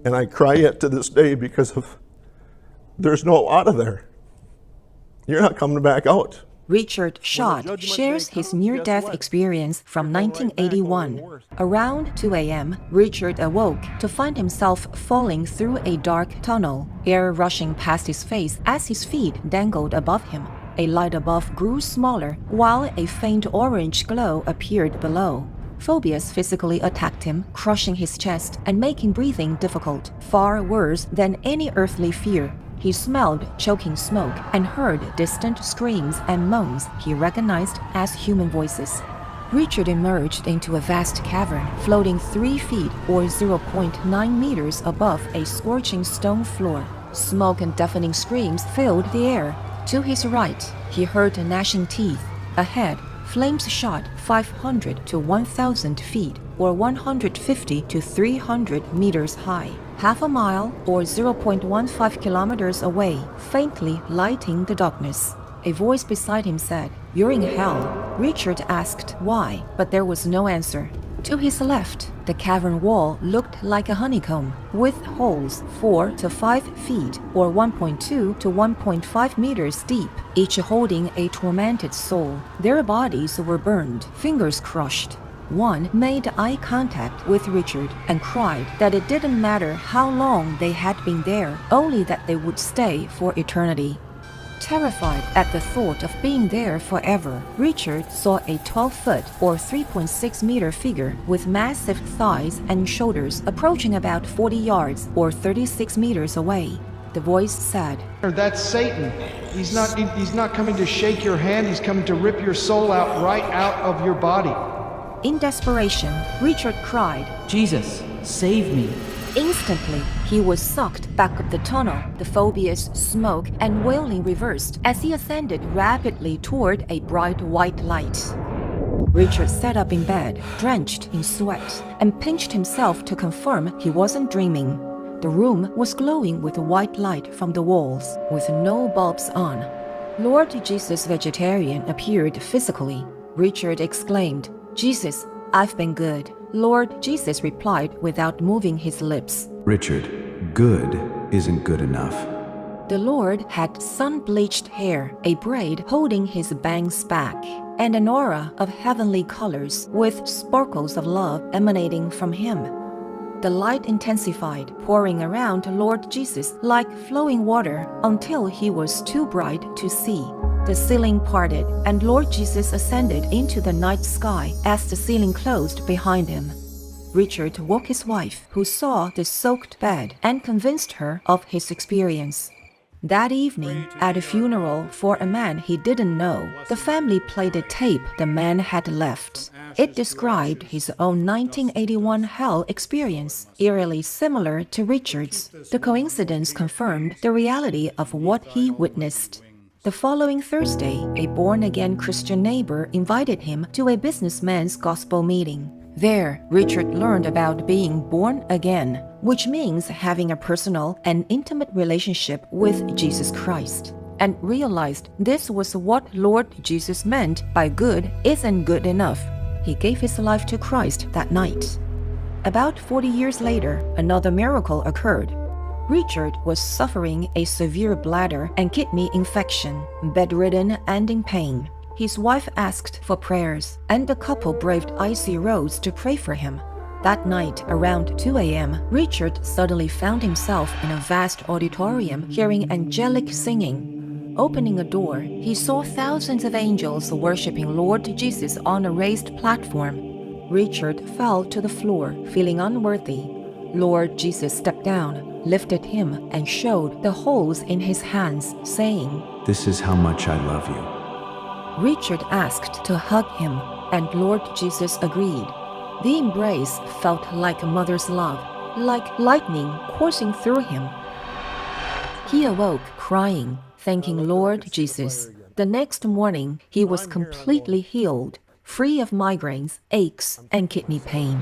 And I cry yet to this day because of there's no out of there. You're not coming back out. Richard Schott shares his near-death experience from 1981. Around 2 a.m., Richard awoke to find himself falling through a dark tunnel, air rushing past his face as his feet dangled above him. A light above grew smaller, while a faint orange glow appeared below. Phobias physically attacked him, crushing his chest and making breathing difficult, far worse than any earthly fear. He smelled choking smoke and heard distant screams and moans he recognized as human voices. Richard emerged into a vast cavern, floating 3 feet or 0.9 meters above a scorching stone floor. Smoke and deafening screams filled the air. To his right, he heard gnashing teeth. Ahead, flames shot 500 to 1,000 feet or 150 to 300 meters high. Half a mile or 0.15 kilometers away, faintly lighting the darkness. A voice beside him said, "You're in hell." Richard asked why, but there was no answer. To his left, the cavern wall looked like a honeycomb, with holes 4 to 5 feet or 1.2 to 1.5 meters deep, each holding a tormented soul. Their bodies were burned, fingers crushed. One made eye contact with Richard and cried that it didn't matter how long they had been there, only that they would stay for eternity. Terrified at the thought of being there forever, Richard saw a 12-foot or 3.6-meter figure with massive thighs and shoulders approaching about 40 yards or 36 meters away. The voice said, "That's Satan. He's not coming to shake your hand. He's coming to rip your soul out right out of your body." In desperation, Richard cried, "Jesus, save me." Instantly, he was sucked back up the tunnel, the phobia's smoke and wailing reversed as he ascended rapidly toward a bright white light. Richard sat up in bed, drenched in sweat, and pinched himself to confirm he wasn't dreaming. The room was glowing with white light from the walls, with no bulbs on. Lord Jesus Vegetarian appeared physically. Richard exclaimed, "Jesus, I've been good." Lord Jesus replied without moving his lips, "Richard, good isn't good enough." The Lord had sun-bleached hair, a braid holding his bangs back, and an aura of heavenly colors with sparkles of love emanating from him. The light intensified, pouring around Lord Jesus like flowing water until he was too bright to see. The ceiling parted, and Lord Jesus ascended into the night sky as the ceiling closed behind him. Richard woke his wife, who saw the soaked bed, and convinced her of his experience. That evening, at a funeral for a man he didn't know, the family played a tape the man had left. It described his own 1981 hell experience, eerily similar to Richard's. The coincidence confirmed the reality of what he witnessed. The following Thursday, a born-again Christian neighbor invited him to a businessman's gospel meeting. There, Richard learned about being born again, which means having a personal and intimate relationship with Jesus Christ, and realized this was what Lord Jesus meant by good isn't good enough. He gave his life to Christ that night. About 40 years later, another miracle occurred. Richard was suffering a severe bladder and kidney infection, bedridden and in pain. His wife asked for prayers, and the couple braved icy roads to pray for him. That night, around 2 a.m., Richard suddenly found himself in a vast auditorium hearing angelic singing. Opening a door, he saw thousands of angels worshiping Lord Jesus on a raised platform. Richard fell to the floor, feeling unworthy. Lord Jesus stepped down, lifted him, and showed the holes in his hands, saying, "This is how much I love you." Richard asked to hug him, and Lord Jesus agreed. The embrace felt like a mother's love, like lightning coursing through him. He awoke crying, thanking Lord Jesus. The next morning, he was completely healed, free of migraines, aches, and kidney pain.